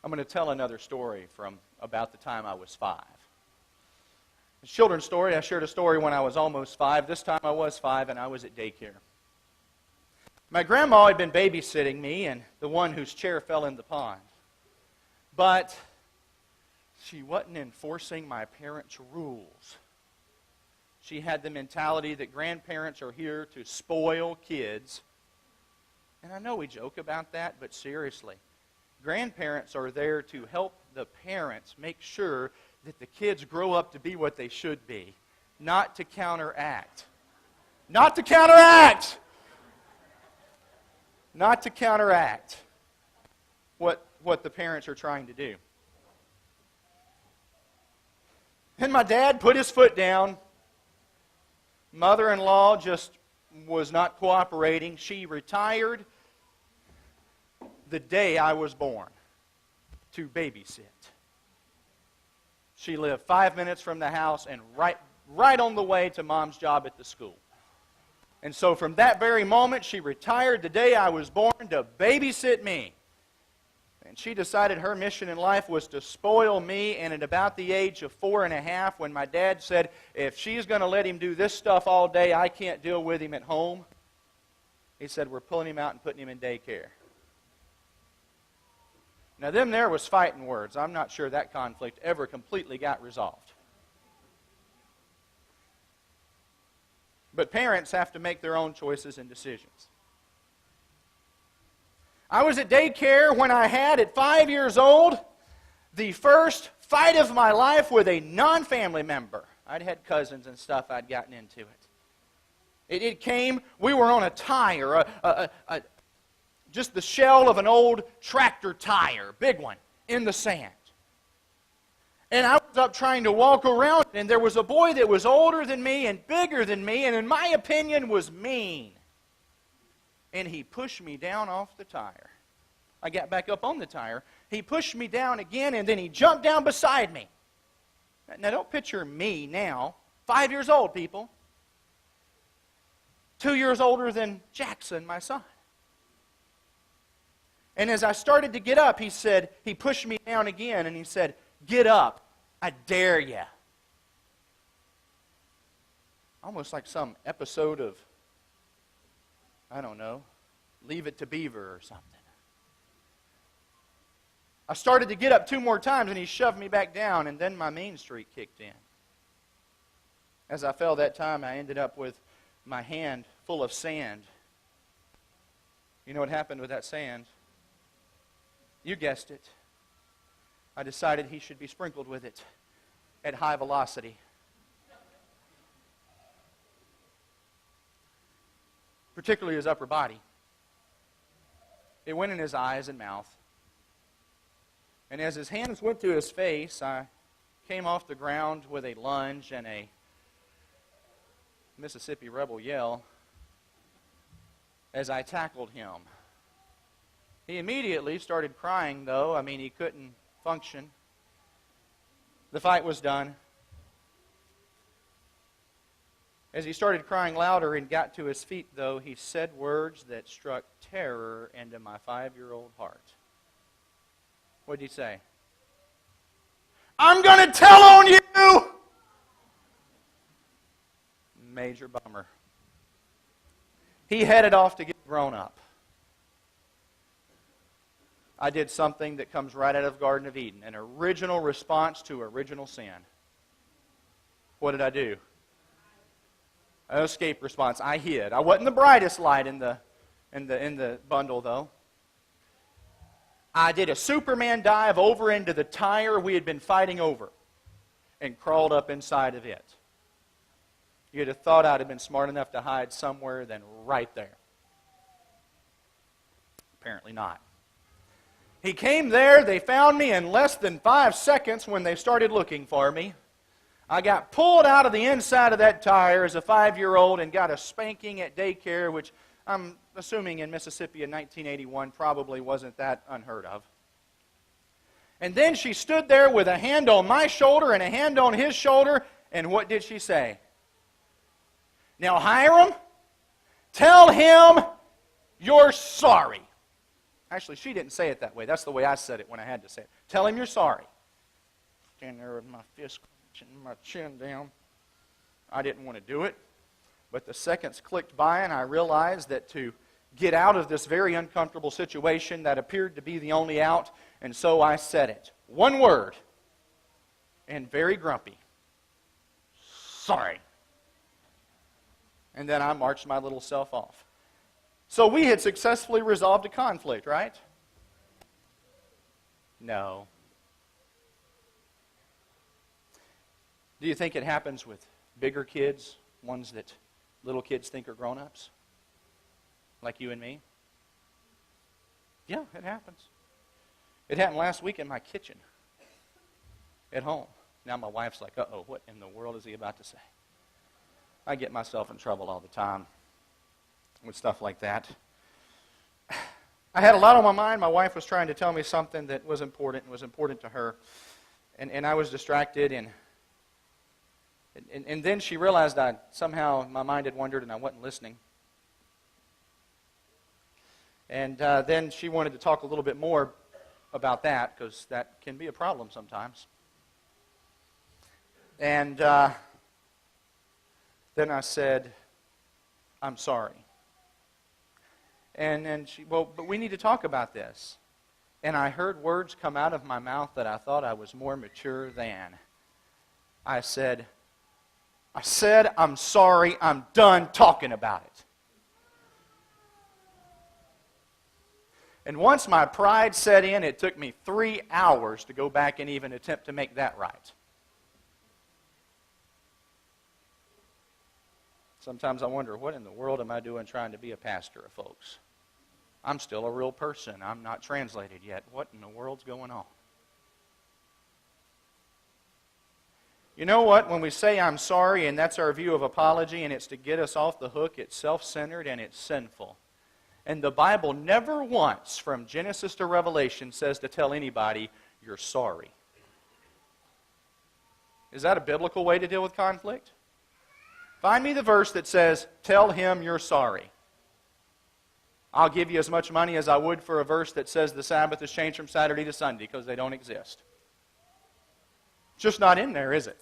I'm going to tell another story from about the time I was 5. A children's story. I shared a story when I was almost 5. This time I was 5 and I was at daycare. My grandma had been babysitting me and the one whose chair fell in the pond. But she wasn't enforcing my parents' rules. She had the mentality that grandparents are here to spoil kids. And I know we joke about that, but seriously, grandparents are there to help the parents make sure that the kids grow up to be what they should be, not to counteract. Not to counteract! Not to counteract what the parents are trying to do. And my dad put his foot down. Mother-in-law just was not cooperating. She retired the day I was born to babysit. She lived 5 minutes from the house and right on the way to Mom's job at the school. And so from that very moment, she retired the day I was born to babysit me. And she decided her mission in life was to spoil me, and at about the age of 4.5, when my dad said, if she's going to let him do this stuff all day, I can't deal with him at home, he said, we're pulling him out and putting him in daycare. Now, them there was fighting words. I'm not sure that conflict ever completely got resolved. But parents have to make their own choices and decisions. I was at daycare when I had, at 5 years old, the first fight of my life with a non-family member. I'd had cousins and stuff. I'd gotten into it. It came, we were on a tire, just the shell of an old tractor tire, big one, in the sand. And I was up trying to walk around, and there was a boy that was older than me and bigger than me, and in my opinion was mean. And he pushed me down off the tire. I got back up on the tire. He pushed me down again, and then he jumped down beside me. Now, don't picture me now. 5 years old, people. 2 years older than Jackson, my son. And as I started to get up, he pushed me down again, and he said, get up. I dare you. Almost like some episode of, I don't know, Leave It to Beaver or something. I started to get up 2 more times, and he shoved me back down, and then my mean streak kicked in. As I fell that time, I ended up with my hand full of sand. You know what happened with that sand? You guessed it. I decided he should be sprinkled with it at high velocity. Particularly his upper body. It went in his eyes and mouth. And as his hands went to his face, I came off the ground with a lunge and a Mississippi Rebel yell as I tackled him. He immediately started crying, though. I mean, he couldn't function. The fight was done. As he started crying louder and got to his feet, though, he said words that struck terror into my 5-year-old heart. What did he say? I'm going to tell on you! Major bummer. He headed off to get grown up. I did something that comes right out of the Garden of Eden, an original response to original sin. What did I do? An escape response. I hid. I wasn't the brightest light in the bundle, though. I did a Superman dive over into the tire we had been fighting over and crawled up inside of it. You'd have thought I'd have been smart enough to hide somewhere than right there. Apparently not. He came there, they found me in less than 5 seconds when they started looking for me. I got pulled out of the inside of that tire as a 5-year-old and got a spanking at daycare, which I'm assuming in Mississippi in 1981 probably wasn't that unheard of. And then she stood there with a hand on my shoulder and a hand on his shoulder, and what did she say? Now, Hiram, tell him you're sorry. Actually, she didn't say it that way. That's the way I said it when I had to say it. Tell him you're sorry. Standing there with my fist clenching, my chin down. I didn't want to do it. But the seconds clicked by and I realized that to get out of this very uncomfortable situation that appeared to be the only out, and so I said it. One word, and very grumpy. Sorry. And then I marched my little self off. So we had successfully resolved a conflict, right? No. Do you think it happens with bigger kids, ones that little kids think are grown-ups? Like you and me? Yeah, it happens. It happened last week in my kitchen at home. Now my wife's like, uh-oh, what in the world is he about to say? I get myself in trouble all the time with stuff like that. I had a lot on my mind. My wife was trying to tell me something that was important and was important to her. And I was distracted. And then she realized somehow my mind had wandered and I wasn't listening. And then she wanted to talk a little bit more about that, because that can be a problem sometimes. And then I said, I'm sorry. And she, well, but we need to talk about this. And I heard words come out of my mouth that I thought I was more mature than. I said, I'm sorry, I'm done talking about it. And once my pride set in, it took me 3 hours to go back and even attempt to make that right. Sometimes I wonder, what in the world am I doing trying to be a pastor of folks? I'm still a real person. I'm not translated yet. What in the world's going on? You know what? When we say I'm sorry, and that's our view of apology, and it's to get us off the hook, it's self-centered and it's sinful. And the Bible never once, from Genesis to Revelation, says to tell anybody, you're sorry. Is that a biblical way to deal with conflict? Find me the verse that says, tell him you're sorry. I'll give you as much money as I would for a verse that says the Sabbath is changed from Saturday to Sunday, because they don't exist. It's just not in there, is it?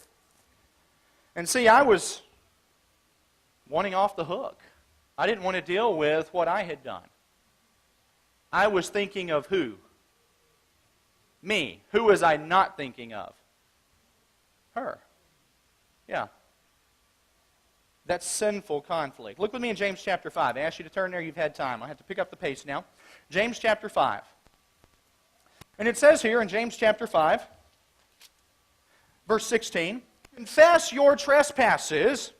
And see, I was wanting off the hook. I didn't want to deal with what I had done. I was thinking of who? Me. Who was I not thinking of? Her. Yeah. That's sinful conflict. Look with me in James chapter 5. I asked you to turn there. You've had time. I have to pick up the pace now. James chapter 5. And it says here in James chapter 5, verse 16, confess your trespasses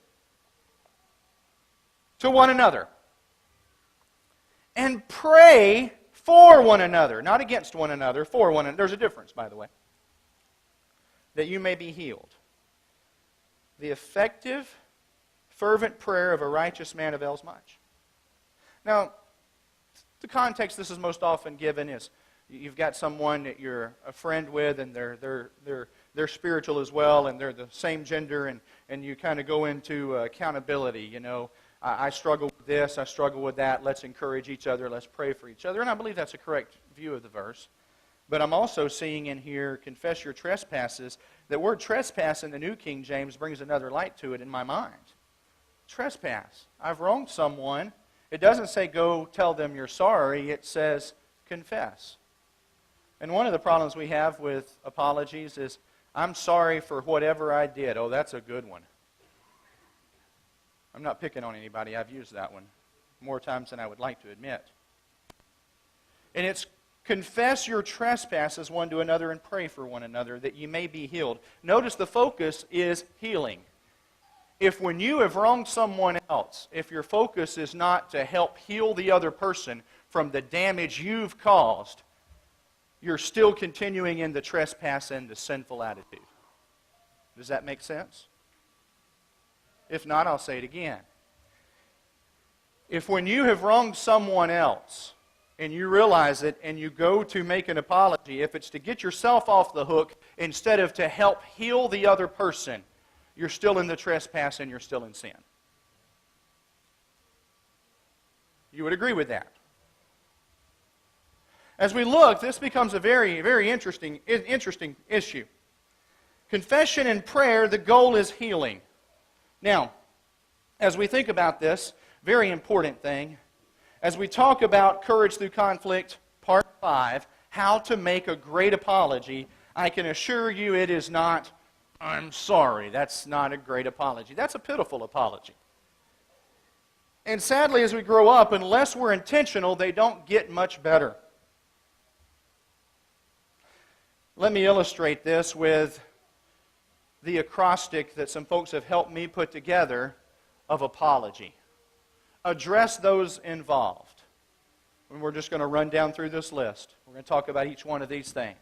to one another, and pray for one another, not against one another, for one another. There's a difference, by the way. That you may be healed. The effective, fervent prayer of a righteous man avails much. Now, the context this is most often given is you've got someone that you're a friend with, and they're spiritual as well, and they're the same gender, and you kind of go into accountability, you know. I struggle with this, I struggle with that, let's encourage each other, let's pray for each other. And I believe that's a correct view of the verse. But I'm also seeing in here, confess your trespasses. The word trespass in the New King James brings another light to it in my mind. Trespass. I've wronged someone. It doesn't say go tell them you're sorry, it says confess. And one of the problems we have with apologies is, I'm sorry for whatever I did. Oh, that's a good one. I'm not picking on anybody. I've used that one more times than I would like to admit. And it's confess your trespasses one to another and pray for one another that you may be healed. Notice the focus is healing. If when you have wronged someone else, if your focus is not to help heal the other person from the damage you've caused, you're still continuing in the trespass and the sinful attitude. Does that make sense? If not, I'll say it again. If when you have wronged someone else, and you realize it, and you go to make an apology, if it's to get yourself off the hook instead of to help heal the other person, you're still in the trespass and you're still in sin. You would agree with that? As we look, this becomes a very, very interesting issue. Confession and prayer, the goal is healing. Now, as we think about this, very important thing, as we talk about Courage Through Conflict, Part 5, how to make a great apology, I can assure you it is not, I'm sorry. That's not a great apology. That's a pitiful apology. And sadly, as we grow up, unless we're intentional, they don't get much better. Let me illustrate this with the acrostic that some folks have helped me put together of apology. Address those involved. And we're just going to run down through this list. We're going to talk about each one of these things.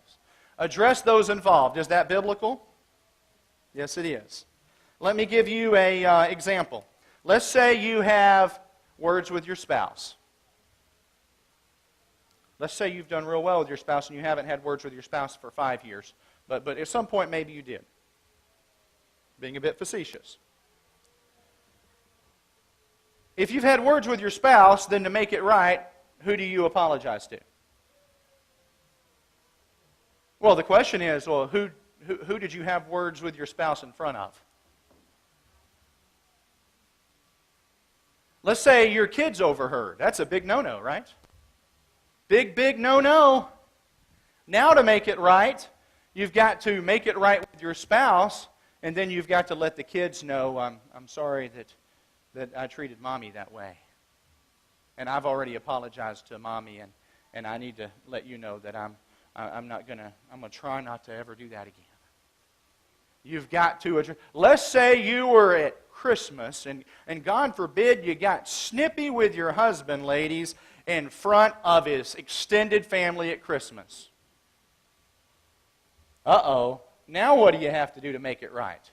Address those involved. Is that biblical? Yes, it is. Let me give you an example. Let's say you have words with your spouse. Let's say you've done real well with your spouse and you haven't had words with your spouse for 5 years. But at some point maybe you did. Being a bit facetious. If you've had words with your spouse, then to make it right, who do you apologize to? Well, the question is, well, who did you have words with your spouse in front of? Let's say your kids overheard. That's a big no-no, right? Big, big no-no. Now to make it right, you've got to make it right with your spouse, and then you've got to let the kids know, I'm sorry that I treated Mommy that way. And I've already apologized to Mommy, and I need to let you know that I'm going to try not to ever do that again. You've got to address. Let's say you were at Christmas, and God forbid you got snippy with your husband, ladies, in front of his extended family at Christmas. Uh-oh. Now what do you have to do to make it right?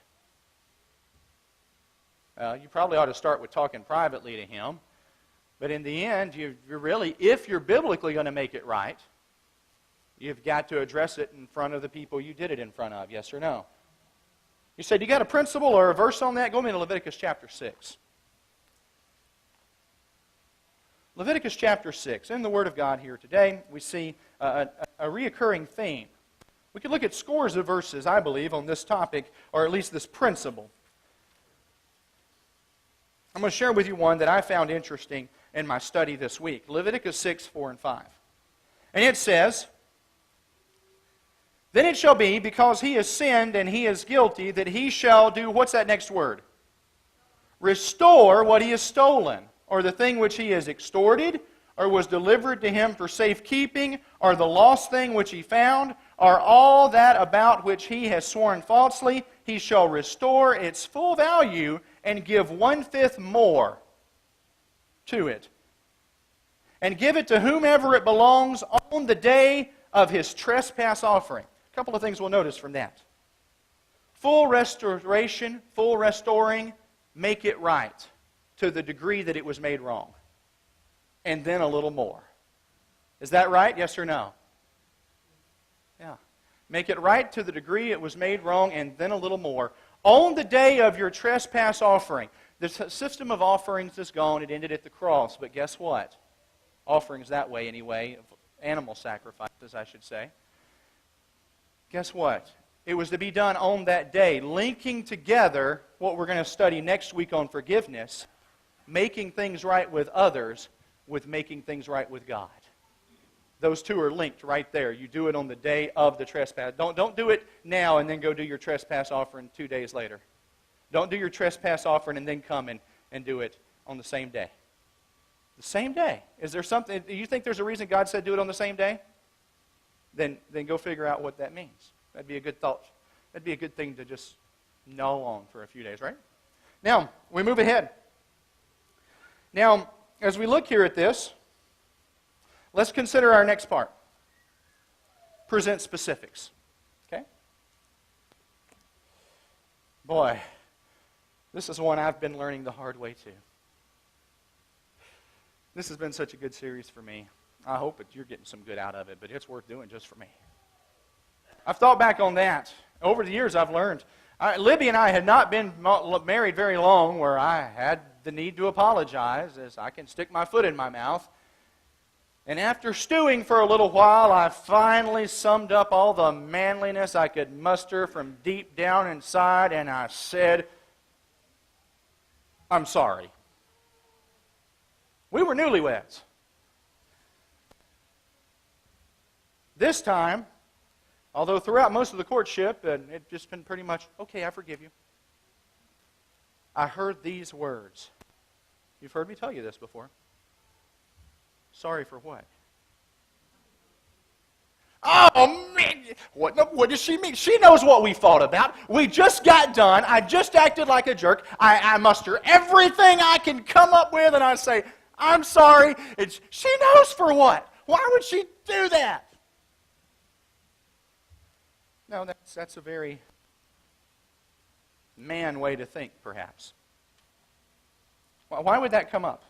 You probably ought to start with talking privately to him. But in the end, if you're biblically going to make it right, you've got to address it in front of the people you did it in front of, yes or no? You said, you got a principle or a verse on that? Go with me to Leviticus chapter 6. Leviticus chapter 6. In the Word of God here today, we see a reoccurring theme. We could look at scores of verses, I believe, on this topic, or at least this principle. I'm going to share with you one that I found interesting in my study this week. Leviticus 6, 4, and 5. And it says, Then it shall be, because he has sinned and he is guilty, that he shall do, what's that next word? Restore what he has stolen, or the thing which he has extorted, or was delivered to him for safekeeping, or the lost thing which he found, or all that about which he has sworn falsely, he shall restore its full value and give 1/5 more to it. And give it to whomever it belongs on the day of his trespass offering. A couple of things we'll notice from that. Full restoration, full restoring, make it right to the degree that it was made wrong. And then a little more. Is that right? Yes or no? Yeah. Make it right to the degree it was made wrong, and then a little more. On the day of your trespass offering. The system of offerings is gone. It ended at the cross. But guess what? Offerings that way anyway. Animal sacrifices, I should say. Guess what? It was to be done on that day, linking together what we're going to study next week on forgiveness, making things right with others, with making things right with God. Those two are linked right there. You do it on the day of the trespass. Don't do it now and then go do your trespass offering 2 days later. Don't do your trespass offering and then come and do it on the same day. The same day. Is there something, do you think there's a reason God said do it on the same day? Then go figure out what that means. That'd be a good thought. That'd be a good thing to just gnaw on for a few days, right? Now, we move ahead. Now, as we look here at this, let's consider our next part. Present specifics. Okay? Boy, this is one I've been learning the hard way too. This has been such a good series for me. I hope that you're getting some good out of it, but it's worth doing just for me. I've thought back on that. Over the years, I've learned. Libby and I had not been married very long where I had the need to apologize, as I can stick my foot in my mouth. And after stewing for a little while, I finally summed up all the manliness I could muster from deep down inside, and I said, I'm sorry. We were newlyweds. This time, although throughout most of the courtship, and it just been pretty much, okay, I forgive you, I heard these words. You've heard me tell you this before. Sorry for what? Oh, man! What does she mean? She knows what we fought about. We just got done. I just acted like a jerk. I muster everything I can come up with, and I say, I'm sorry. She knows for what? Why would she do that? No, that's a very man way to think, perhaps. Why would that come up?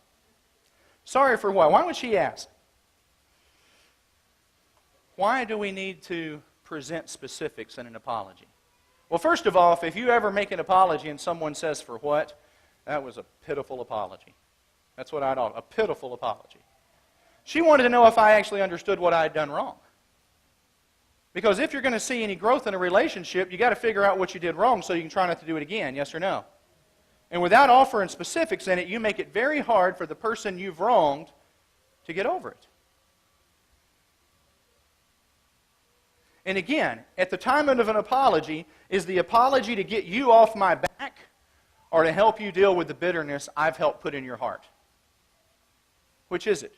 Sorry for what? Why would she ask? Why do we need to present specifics in an apology? Well, first of all, if you ever make an apology and someone says for what, that was a pitiful apology. That's what I'd call a pitiful apology. She wanted to know if I actually understood what I had done wrong. Because if you're going to see any growth in a relationship, you've got to figure out what you did wrong so you can try not to do it again, yes or no? And without offering specifics in it, you make it very hard for the person you've wronged to get over it. And again, at the time of an apology, is the apology to get you off my back or to help you deal with the bitterness I've helped put in your heart? Which is it?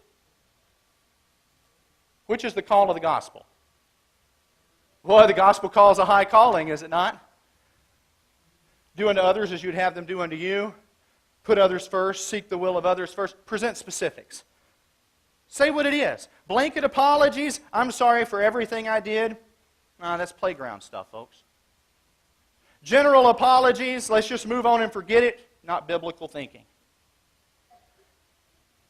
Which is the call of the gospel? Boy, the gospel calls a high calling, is it not? Do unto others as you'd have them do unto you. Put others first. Seek the will of others first. Present specifics. Say what it is. Blanket apologies. I'm sorry for everything I did. That's playground stuff, folks. General apologies. Let's just move on and forget it. Not biblical thinking.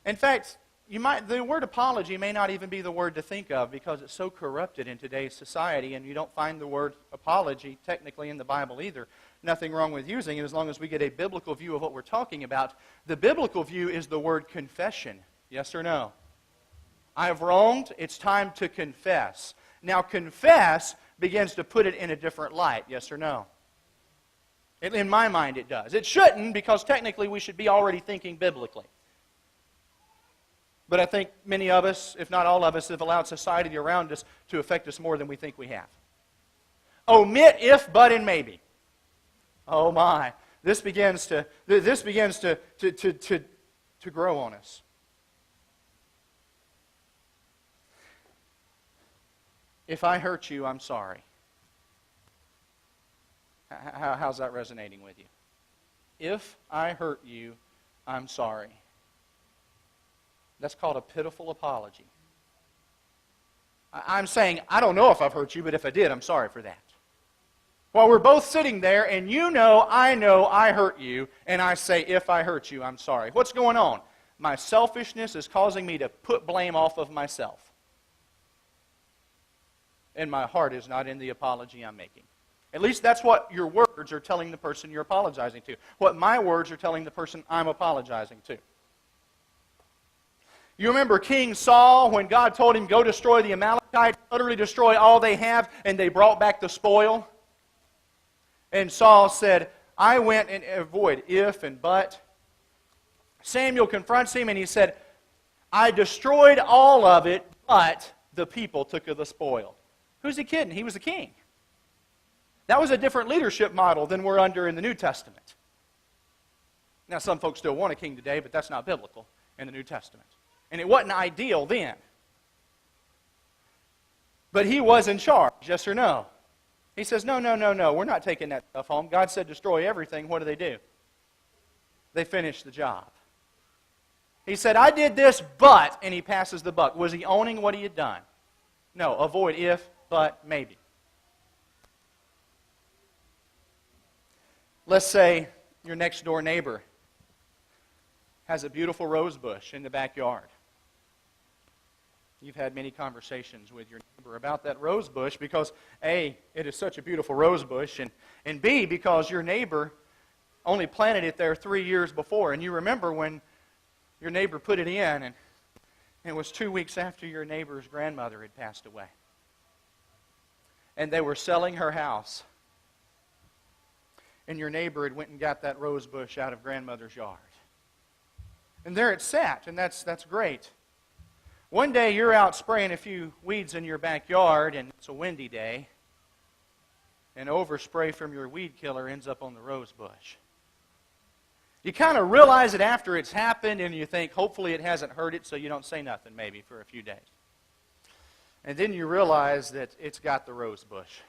In fact, the word apology may not even be the word to think of because it's so corrupted in today's society, and you don't find the word apology technically in the Bible either. Nothing wrong with using it as long as we get a biblical view of what we're talking about. The biblical view is the word confession. Yes or no? I have wronged. It's time to confess. Now, confess begins to put it in a different light. Yes or no? In my mind, it does. It shouldn't, because technically we should be already thinking biblically. But I think many of us, if not all of us, have allowed society around us to affect us more than we think we have. Omit if, but, and maybe. Oh my! This begins to grow on us. If I hurt you, I'm sorry. How's that resonating with you? If I hurt you, I'm sorry. That's called a pitiful apology. I'm saying, I don't know if I've hurt you, but if I did, I'm sorry for that. While we're both sitting there, and you know I hurt you, and I say, if I hurt you, I'm sorry. What's going on? My selfishness is causing me to put blame off of myself. And my heart is not in the apology I'm making. At least that's what your words are telling the person you're apologizing to. What my words are telling the person I'm apologizing to. You remember King Saul when God told him, go destroy the Amalekites, utterly destroy all they have, and they brought back the spoil? And Saul said, I went and avoid if and but. Samuel confronts him and he said, I destroyed all of it, but the people took of the spoil. Who's he kidding? He was a king. That was a different leadership model than we're under in the New Testament. Now, some folks still want a king today, but that's not biblical in the New Testament. And it wasn't ideal then. But he was in charge, yes or no? He says, no, we're not taking that stuff home. God said destroy everything. What do? They finish the job. He said, I did this, but, and he passes the buck. Was he owning what he had done? No, avoid if, but, maybe. Let's say your next door neighbor has a beautiful rose bush in the backyard. You've had many conversations with your neighbor about that rose bush because A, it is such a beautiful rose bush, and B, because your neighbor only planted it there 3 years before. And you remember when your neighbor put it in, and It was 2 weeks after your neighbor's grandmother had passed away. And they were selling her house. And your neighbor had went and got that rose bush out of grandmother's yard. And there it sat, and that's great. One day you're out spraying a few weeds in your backyard, and it's a windy day, and overspray from your weed killer ends up on the rose bush. You kind of realize it after it's happened, and you think, hopefully it hasn't hurt it, so you don't say nothing maybe for a few days. And then you realize that it's got the rose bush.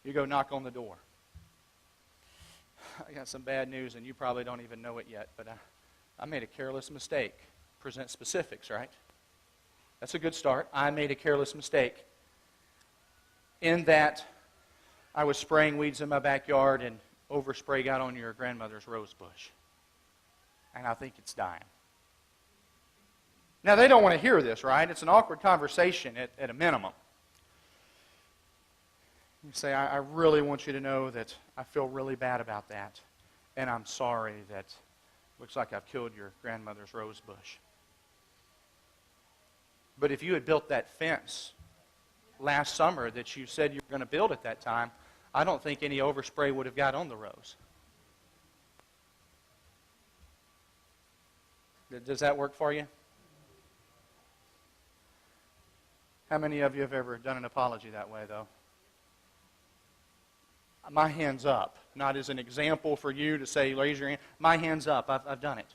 You go knock on the door. I got some bad news, and you probably don't even know it yet, but I made a careless mistake. Present specifics, right? That's a good start. I made a careless mistake in that I was spraying weeds in my backyard and overspray got on your grandmother's rose bush. And I think it's dying. Now, they don't want to hear this, right? It's an awkward conversation at a minimum. You say, I really want you to know that I feel really bad about that, and I'm sorry that looks like I've killed your grandmother's rose bush. But if you had built that fence last summer that you said you were going to build at that time, I don't think any overspray would have got on the rose. Does that work for you? How many of you have ever done an apology that way, though? My hand's up. Not as an example for you to say, raise your hand. My hand's up. I've done it.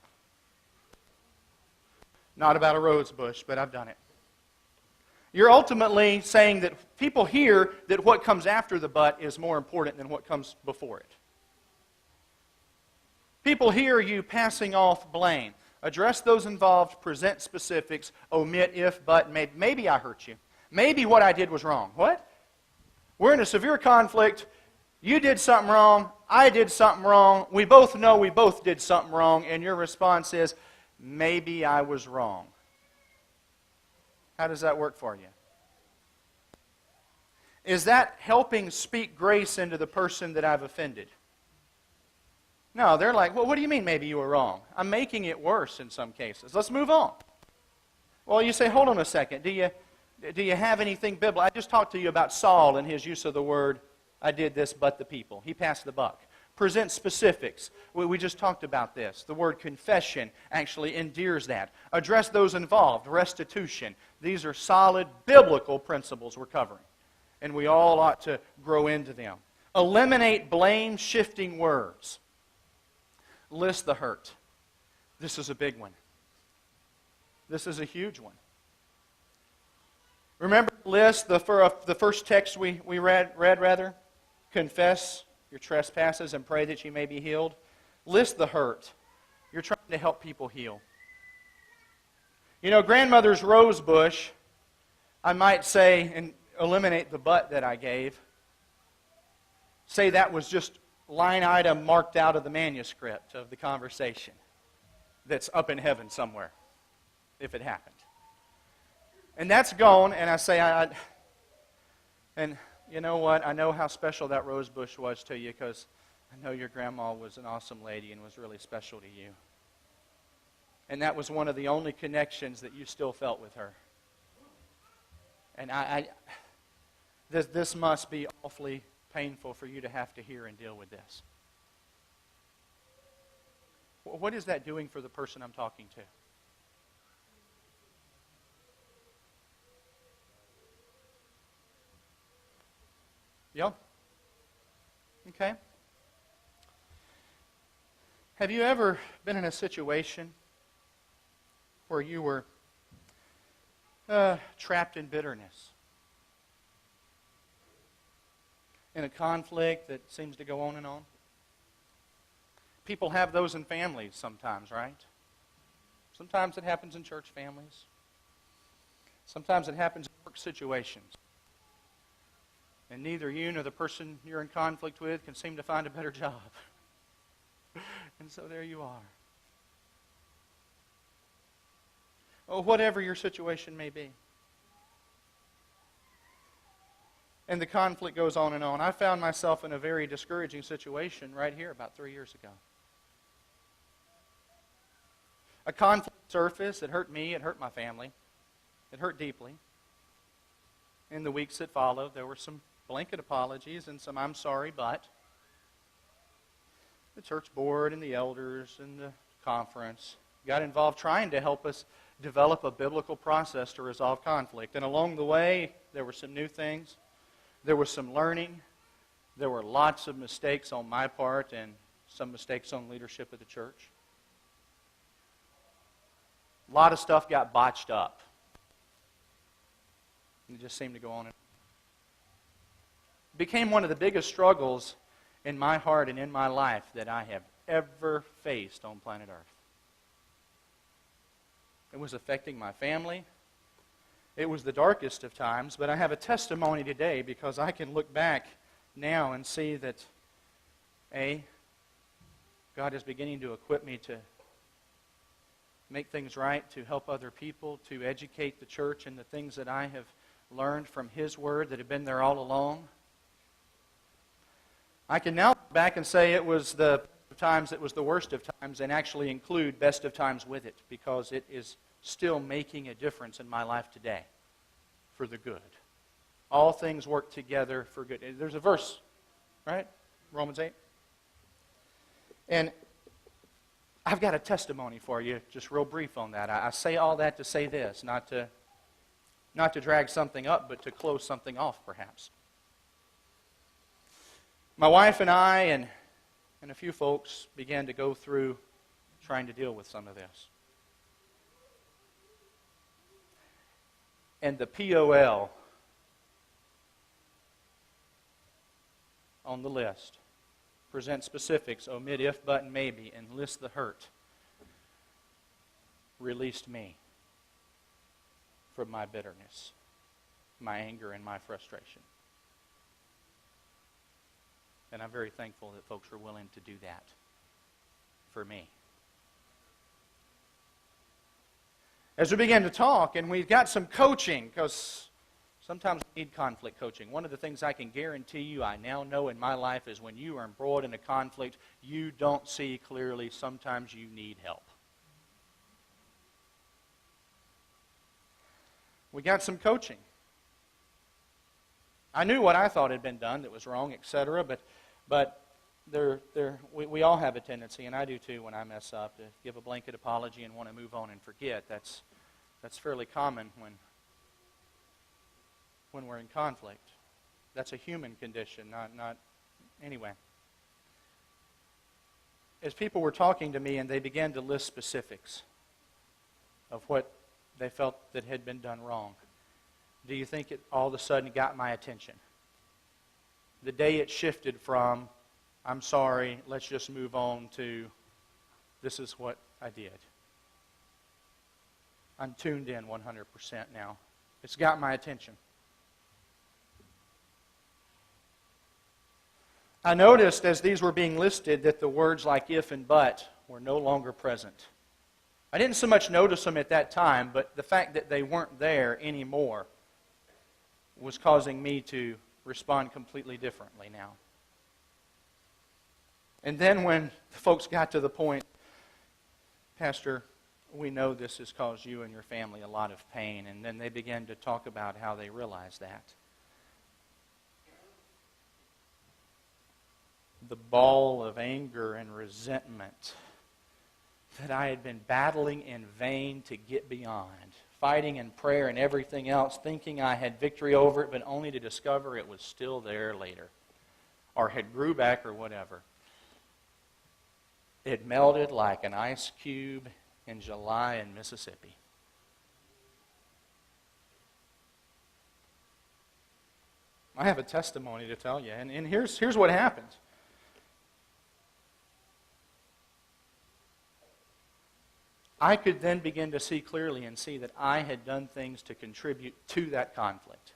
Not about a rose bush, but I've done it. You're ultimately saying that people hear that what comes after the but is more important than what comes before it. People hear you passing off blame. Address those involved, present specifics, omit if, but, maybe I hurt you. Maybe what I did was wrong. What? We're in a severe conflict. You did something wrong. I did something wrong. We both know we both did something wrong, and your response is, maybe I was wrong. How does that work for you? Is that helping speak grace into the person that I've offended? No, they're like, well, what do you mean maybe you were wrong? I'm making it worse in some cases. Let's move on. Well, you say, hold on a second. Do you have anything biblical? I just talked to you about Saul and his use of the word, I did this but the people. He passed the buck. Present specifics. We just talked about this. The word confession actually endears that. Address those involved. Restitution. These are solid biblical principles we're covering. And we all ought to grow into them. Eliminate blame-shifting words. List the hurt. This is a big one. This is a huge one. Remember the list, the first text we read rather? Confess your trespasses and pray that you may be healed. List the hurt. You're trying to help people heal. You know, grandmother's rose bush, I might say, and eliminate the but that I gave, say that was just line item marked out of the manuscript of the conversation that's up in heaven somewhere, if it happened. And that's gone, and I say, and you know what? I know how special that rose bush was to you because I know your grandma was an awesome lady and was really special to you. And that was one of the only connections that you still felt with her. And this must be awfully painful for you to have to hear and deal with this. What is that doing for the person I'm talking to? Yeah? Okay. Have you ever been in a situation where you were trapped in bitterness? In a conflict that seems to go on and on? People have those in families sometimes, right? Sometimes it happens in church families. Sometimes it happens in work situations. And neither you nor the person you're in conflict with can seem to find a better job. And so there you are. Oh, whatever your situation may be. And the conflict goes on and on. I found myself in a very discouraging situation right here about 3 years ago. A conflict surface. It hurt me. It hurt my family. It hurt deeply. In the weeks that followed, there were some blanket apologies and some "I'm sorry, but." The church board and the elders and the conference got involved trying to help us develop a biblical process to resolve conflict. And along the way, there were some new things. There was some learning. There were lots of mistakes on my part and some mistakes on leadership of the church. A lot of stuff got botched up. It just seemed to go on. It became one of the biggest struggles in my heart and in my life that I have ever faced on planet Earth. It was affecting my family. It was the darkest of times, but I have a testimony today because I can look back now and see that, A, God is beginning to equip me to make things right, to help other people, to educate the church in the things that I have learned from His Word that have been there all along. I can now look back and say it was the times, it was the worst of times, and actually include best of times with it, because it is still making a difference in my life today for the good. All things work together for good. There's a verse, right? Romans 8. And I've got a testimony for you, just real brief on that. I say all that to say this, not to drag something up, but to close something off, perhaps. My wife and I and a few folks began to go through trying to deal with some of this. And the POL on the list present specifics, omit if, but, and maybe, and list the hurt, released me from my bitterness, my anger, and my frustration. And I'm very thankful that folks are willing to do that for me. As we began to talk, and we got some coaching, because sometimes we need conflict coaching. One of the things I can guarantee you I now know in my life is when you are embroiled in a conflict, you don't see clearly. Sometimes you need help. We got some coaching. I knew what I thought had been done that was wrong, etc., but we all have a tendency, and I do too when I mess up, to give a blanket apology and want to move on and forget. That's fairly common when we're in conflict. That's a human condition, not anyway. As people were talking to me and they began to list specifics of what they felt that had been done wrong, do you think it all of a sudden got my attention? The day it shifted from, "I'm sorry, let's just move on," to, "This is what I did." I'm tuned in 100% now. It's got my attention. I noticed as these were being listed that the words like if and but were no longer present. I didn't so much notice them at that time, but the fact that they weren't there anymore was causing me to respond completely differently now. And then when the folks got to the point, "Pastor, we know this has caused you and your family a lot of pain," and then they began to talk about how they realized that. The ball of anger and resentment that I had been battling in vain to get beyond, fighting in prayer and everything else, thinking I had victory over it, but only to discover it was still there later, or had grew back or whatever. It melted like an ice cube in July in Mississippi. I have a testimony to tell you, and here's what happened. I could then begin to see clearly and see that I had done things to contribute to that conflict.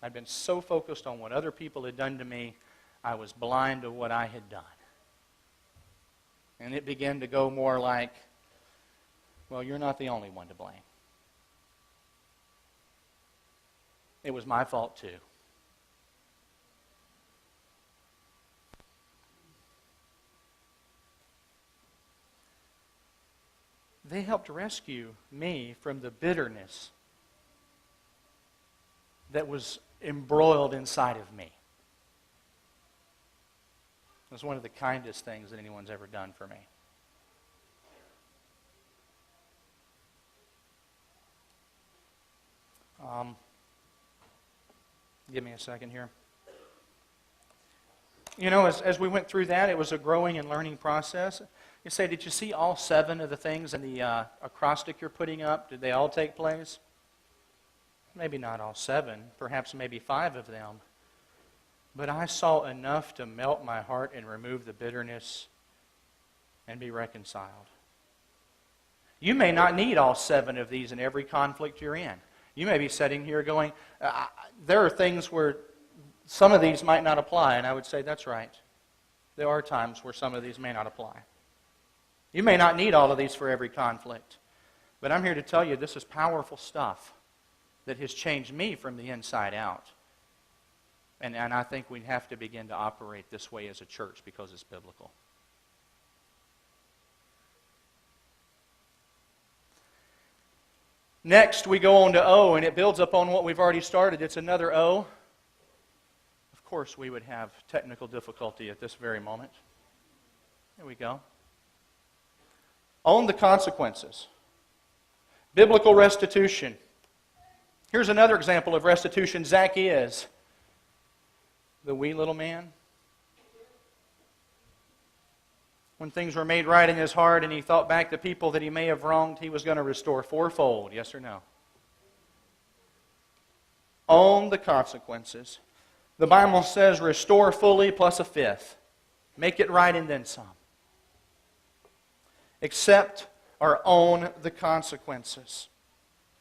I'd been so focused on what other people had done to me, I was blind to what I had done. And it began to go more like, "Well, you're not the only one to blame. It was my fault too." they helped rescue me from the bitterness that was embroiled inside of me. It was one of the kindest things that anyone's ever done for me. Give me a second here. You know, as we went through that, it was a growing and learning process. You say, did you see all 7 of the things in the acrostic you're putting up? Did they all take place? Maybe not all 7, perhaps maybe 5 of them. But I saw enough to melt my heart and remove the bitterness and be reconciled. You may not need all 7 of these in every conflict you're in. You may be sitting here going, there are things where some of these might not apply, and I would say that's right. There are times where some of these may not apply. You may not need all of these for every conflict, but I'm here to tell you this is powerful stuff that has changed me from the inside out. And I think we have to begin to operate this way as a church because it's biblical. Next, we go on to O, and it builds upon what we've already started. It's another O. Of course, we would have technical difficulty at this very moment. There we go. Own the consequences. Biblical restitution. Here's another example of restitution. Zacchaeus, the wee little man. When things were made right in his heart and he thought back to people that he may have wronged, he was going to restore 4-fold. Yes or no? Own the consequences. The Bible says restore fully plus a 5th. Make it right and then some. Accept or own the consequences.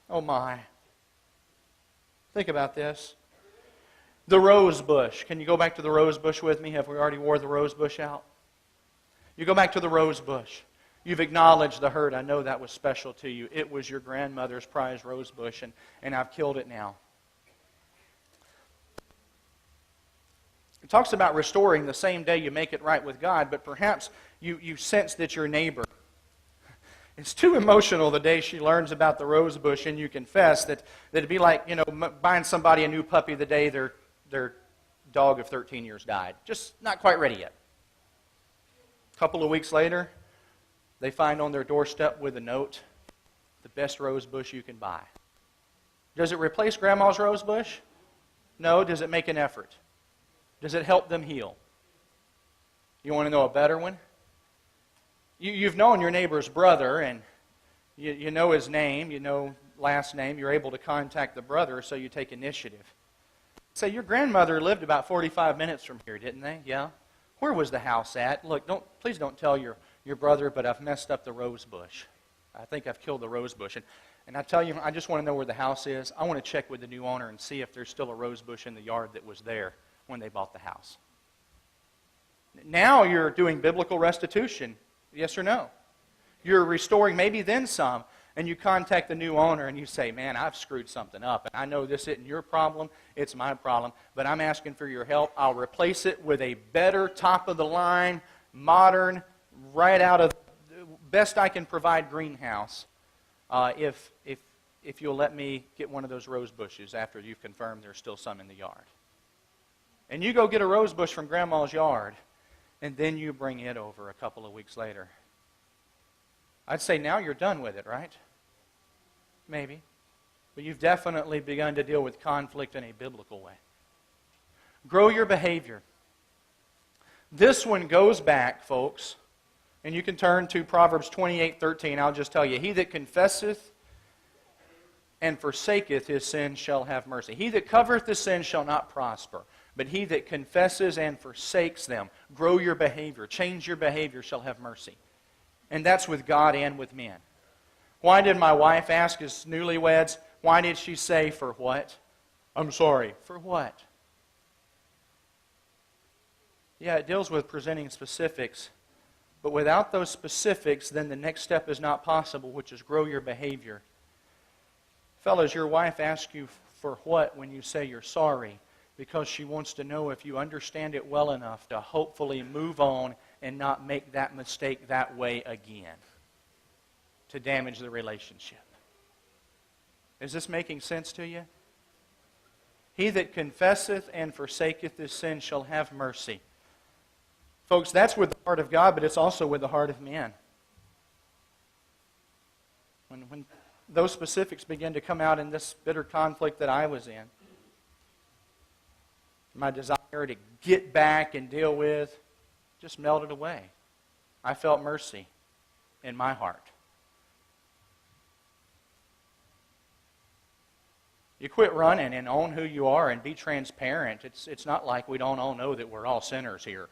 Oh my. Think about this. The rose bush. Can you go back to the rose bush with me? Have we already wore the rose bush out? You go back to the rose bush. You've acknowledged the hurt. I know that was special to you. It was your grandmother's prized rose bush, and I've killed it now. It talks about restoring the same day you make it right with God, but perhaps you sense that your neighbor is too emotional the day she learns about the rose bush, and you confess that it'd be like, buying somebody a new puppy the day their dog of 13 years died. Just not quite ready yet. A couple of weeks later, they find on their doorstep with a note, the best rose bush you can buy. Does it replace Grandma's rose bush? No. Does it make an effort? Does it help them heal? You want to know a better one? You've known your neighbor's brother, and you know his name, you know last name, you're able to contact the brother, so you take initiative. Say, your grandmother lived about 45 minutes from here, didn't they? Yeah. Where was the house at? Look, please don't tell your brother, but I've messed up the rose bush. I think I've killed the rose bush. And I tell you, I just want to know where the house is. I want to check with the new owner and see if there's still a rose bush in the yard that was there when they bought the house. Now you're doing biblical restitution. Yes or no? You're restoring maybe then some, and you contact the new owner and you say, man, I've screwed something up. And I know this isn't your problem, it's my problem, but I'm asking for your help. I'll replace it with a better, top-of-the-line, modern, right out of, best I can provide greenhouse if you'll let me get one of those rose bushes after you've confirmed there's still some in the yard. And you go get a rose bush from Grandma's yard, and then you bring it over a couple of weeks later. I'd say now you're done with it, right? Maybe. But you've definitely begun to deal with conflict in a biblical way. Grow your behavior. This one goes back, folks, and you can turn to Proverbs 28:13. I'll just tell you, he that confesseth and forsaketh his sin shall have mercy. He that covereth his sin shall not prosper, but he that confesses and forsakes them, grow your behavior, change your behavior, shall have mercy. And that's with God and with men. Why did my wife ask as newlyweds, why did she say, for what? I'm sorry, for what? Yeah, it deals with presenting specifics. But without those specifics, then the next step is not possible, which is grow your behavior. Fellas, your wife asks you for what when you say you're sorry? Because she wants to know if you understand it well enough to hopefully move on and not make that mistake that way again. to damage the relationship. Is this making sense to you? He that confesseth and forsaketh his sin shall have mercy. Folks, that's with the heart of God, but it's also with the heart of man. When those specifics begin to come out in this bitter conflict that I was in, my desire to get back and deal with just melted away. I felt mercy in my heart. You quit running and own who you are and be transparent. It's not like we don't all know that we're all sinners here.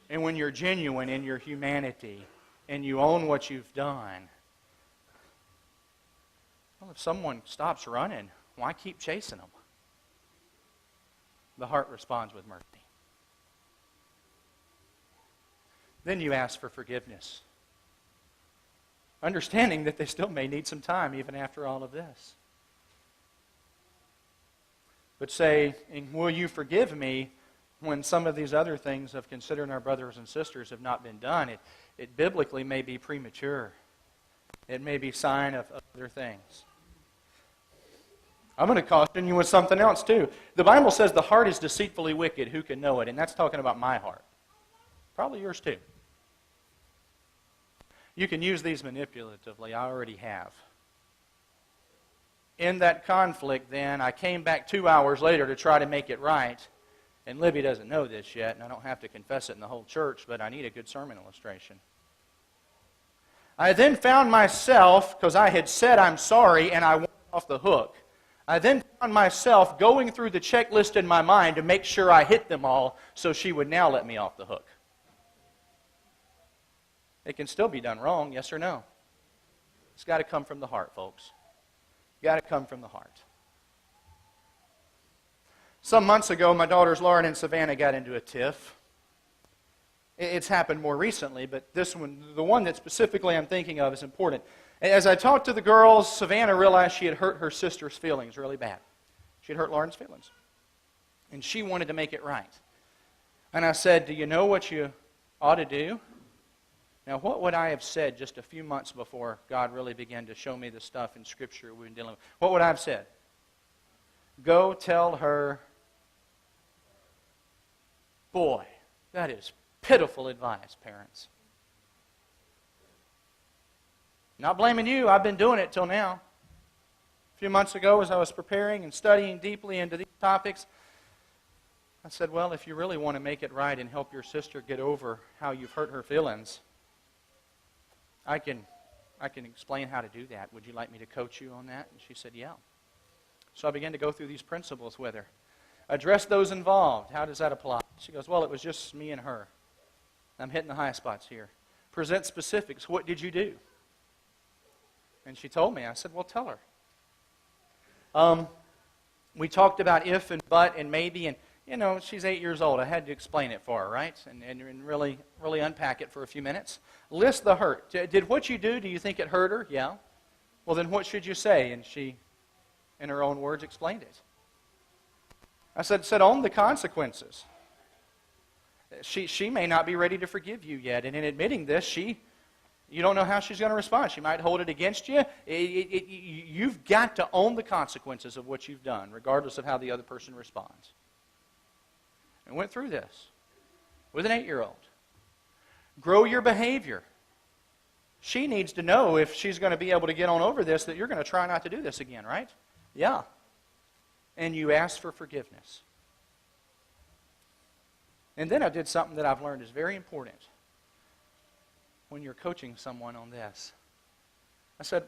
And when you're genuine in your humanity and you own what you've done, well, if someone stops running, why keep chasing them? The heart responds with mercy. Then you ask for forgiveness, understanding that they still may need some time even after all of this. But say, will you forgive me when some of these other things of considering our brothers and sisters have not been done? It biblically may be premature. It may be a sign of other things. I'm going to caution you with something else too. The Bible says the heart is deceitfully wicked. Who can know it? And that's talking about my heart. Probably yours too. You can use these manipulatively. I already have. In that conflict, then, I came back 2 hours later to try to make it right. And Libby doesn't know this yet, and I don't have to confess it in the whole church, but I need a good sermon illustration. I then found myself, because I had said I'm sorry, and I went off the hook. I then found myself going through the checklist in my mind to make sure I hit them all so she would now let me off the hook. It can still be done wrong, yes or no? It's got to come from the heart, folks. Got to come from the heart. Some months ago, my daughters Lauren and Savannah got into a tiff. It's happened more recently, but this one, the one that specifically I'm thinking of, is important. As I talked to the girls, Savannah realized she had hurt her sister's feelings really bad. She had hurt Lauren's feelings. And she wanted to make it right. And I said, do you know what you ought to do? Now, what would I have said just a few months before God really began to show me the stuff in Scripture we've been dealing with? What would I have said? Go tell her. Boy, that is pitiful advice, parents. Not blaming you. I've been doing it till now. A few months ago, as I was preparing and studying deeply into these topics, I said, well, if you really want to make it right and help your sister get over how you've hurt her feelings, I can explain how to do that. Would you like me to coach you on that? And she said, yeah. So I began to go through these principles with her. Address those involved. How does that apply? She goes, well, it was just me and her. I'm hitting the high spots here. Present specifics. What did you do? And she told me. I said, well, tell her. We talked about if and but and maybe, and she's 8 years old. I had to explain it for her, right? And really unpack it for a few minutes. List the hurt. Did what you do you think it hurt her? Yeah. Well, then what should you say? And she, in her own words, explained it. I said, own the consequences. She may not be ready to forgive you yet. And in admitting this, you don't know how she's going to respond. She might hold it against you. You've got to own the consequences of what you've done, regardless of how the other person responds. And went through this with an 8-year-old. Grow your behavior. She needs to know if she's going to be able to get on over this that you're going to try not to do this again, right? Yeah. And you ask for forgiveness. And then I did something that I've learned is very important when you're coaching someone on this. I said,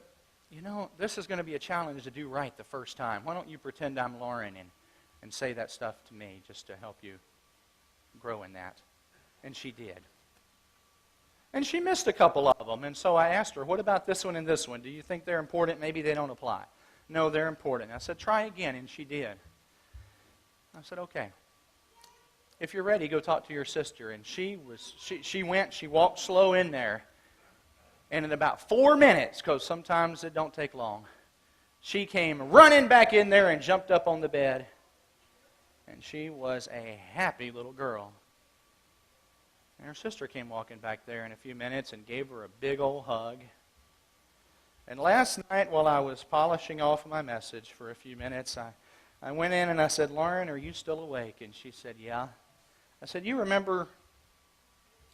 this is going to be a challenge to do right the first time. Why don't you pretend I'm Lauren and say that stuff to me just to help you grow in that? And she did. And she missed a couple of them. And so I asked her, what about this one and this one? Do you think they're important? Maybe they don't apply. No, they're important. I said, try again. And she did. I said, okay. If you're ready, go talk to your sister. And she walked slow in there. And in about 4 minutes, because sometimes it don't take long, she came running back in there and jumped up on the bed. And she was a happy little girl. And her sister came walking back there in a few minutes and gave her a big old hug. And last night, while I was polishing off my message for a few minutes, I went in and I said, Lauren, are you still awake? And she said, yeah. I said, you remember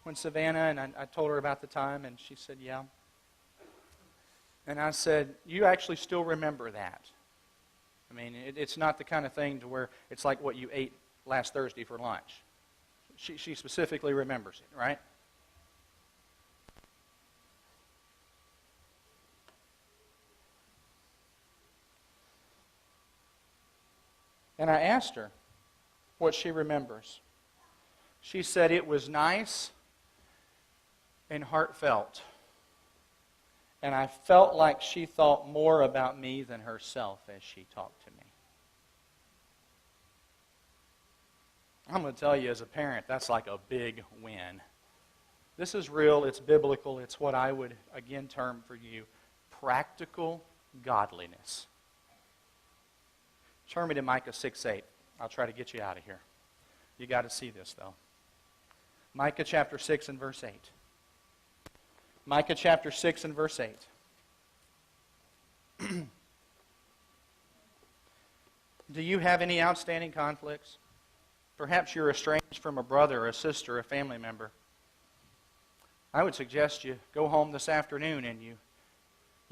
when Savannah, and I told her about the time, and she said, yeah. And I said, you actually still remember that. I mean, it's not the kind of thing to where it's like what you ate last Thursday for lunch. She specifically remembers it, right? And I asked her what she remembers. She said it was nice and heartfelt. And I felt like she thought more about me than herself as she talked to me. I'm going to tell you, as a parent, that's like a big win. This is real, it's biblical, it's what I would, again, term for you, practical godliness. Turn me to Micah 6:8. I'll try to get you out of here. You got to see this, though. Micah chapter 6 and verse 8. Micah chapter 6 and verse 8. Do you have any outstanding conflicts? Perhaps you're estranged from a brother, or a sister, or a family member. I would suggest you go home this afternoon and you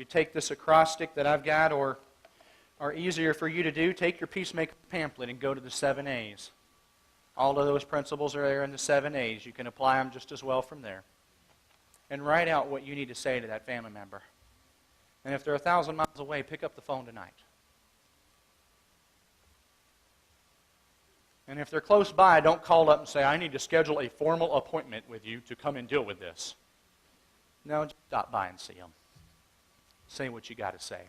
take this acrostic that I've got, or easier for you to do, take your Peacemaker pamphlet and go to the 7 A's. All of those principles are there in the 7 A's. You can apply them just as well from there. And write out what you need to say to that family member. And if they're 1,000 miles away, pick up the phone tonight. And if they're close by, don't call up and say, I need to schedule a formal appointment with you to come and deal with this. No, just stop by and see them. Say what you got to say.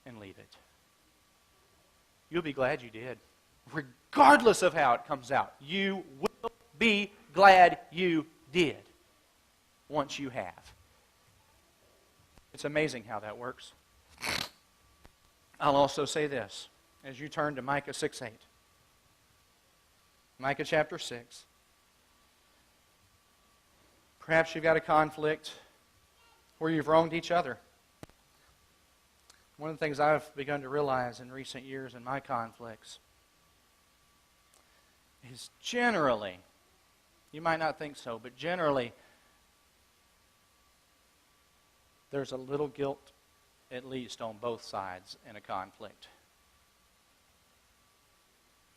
And leave it. You'll be glad you did. Regardless of how it comes out, you will be glad you did once you have. It's amazing how that works. I'll also say this as you turn to Micah 6:8. Micah chapter 6. Perhaps you've got a conflict where you've wronged each other. One of the things I've begun to realize in recent years in my conflicts is generally, you might not think so, but generally, there's a little guilt, at least on both sides, in a conflict.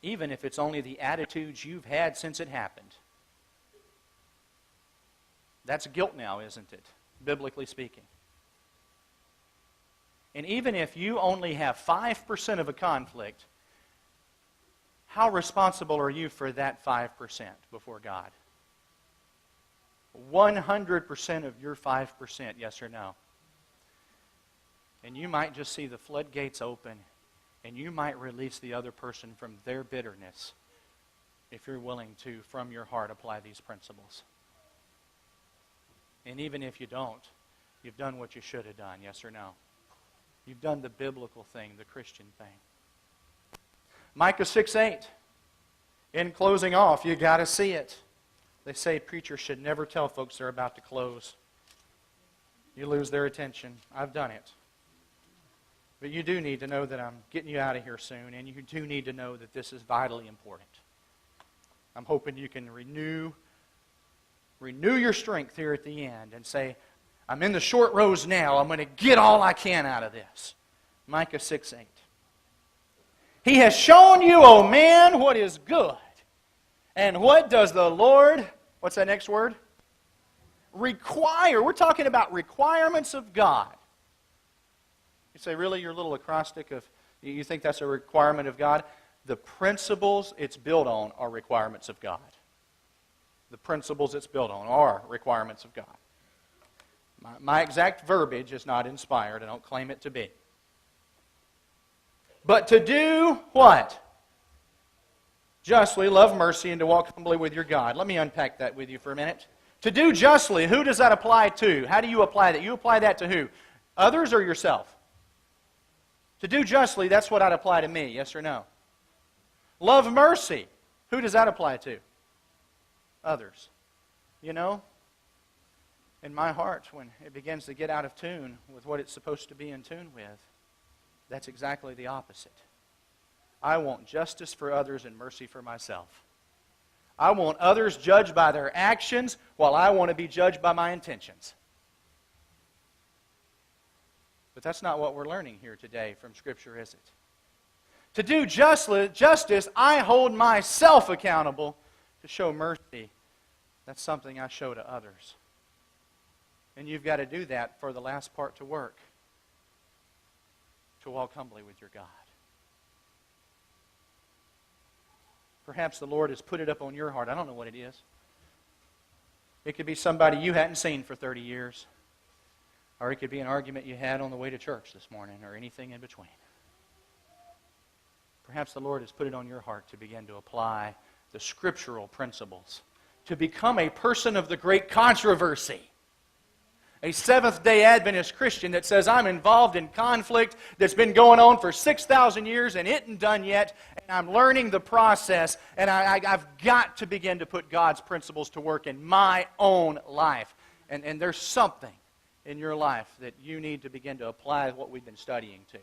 Even if it's only the attitudes you've had since it happened. That's guilt now, isn't it? Biblically speaking. And even if you only have 5% of a conflict, how responsible are you for that 5% before God? 100% of your 5%, yes or no? And you might just see the floodgates open, and you might release the other person from their bitterness if you're willing to, from your heart, apply these principles. And even if you don't, you've done what you should have done, yes or no? You've done the biblical thing, the Christian thing. Micah 6:8. In closing off, you got to see it. They say preachers should never tell folks they're about to close. You lose their attention. I've done it. But you do need to know that I'm getting you out of here soon, and you do need to know that this is vitally important. I'm hoping you can renew your strength here at the end and say, I'm in the short rows now. I'm going to get all I can out of this. Micah 6:8. He has shown you, O man, what is good. And what does the Lord, what's that next word? Require. We're talking about requirements of God. You say, really, your little acrostic of, you think that's a requirement of God? The principles it's built on are requirements of God. The principles it's built on are requirements of God. My exact verbiage is not inspired. I don't claim it to be. But to do what? Justly, love mercy, and to walk humbly with your God. Let me unpack that with you for a minute. To do justly, who does that apply to? How do you apply that? You apply that to who? Others or yourself? To do justly, that's what I'd apply to me, yes or no? Love mercy, who does that apply to? Others. You know, in my heart, when it begins to get out of tune with what it's supposed to be in tune with, that's exactly the opposite. I want justice for others and mercy for myself. I want others judged by their actions while I want to be judged by my intentions. But that's not what we're learning here today from Scripture, is it? To do justice, I hold myself accountable. To show mercy, that's something I show to others. And you've got to do that for the last part to work. To walk humbly with your God. Perhaps the Lord has put it up on your heart. I don't know what it is. It could be somebody you hadn't seen for 30 years. Or it could be an argument you had on the way to church this morning, or anything in between. Perhaps the Lord has put it on your heart to begin to apply the scriptural principles, to become a person of the great controversy. A Seventh-day Adventist Christian that says, I'm involved in conflict that's been going on for 6,000 years and it isn't done yet, and I'm learning the process, and I've got to begin to put God's principles to work in my own life. And there's something in your life that you need to begin to apply what we've been studying to.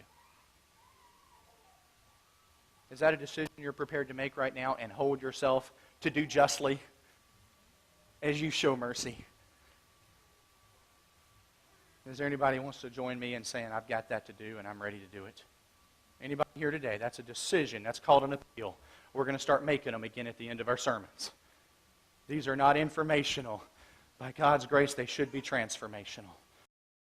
Is that a decision you're prepared to make right now and hold yourself to do justly as you show mercy? Is there anybody who wants to join me in saying, I've got that to do and I'm ready to do it? Anybody here today? That's a decision. That's called an appeal. We're going to start making them again at the end of our sermons. These are not informational. By God's grace, they should be transformational.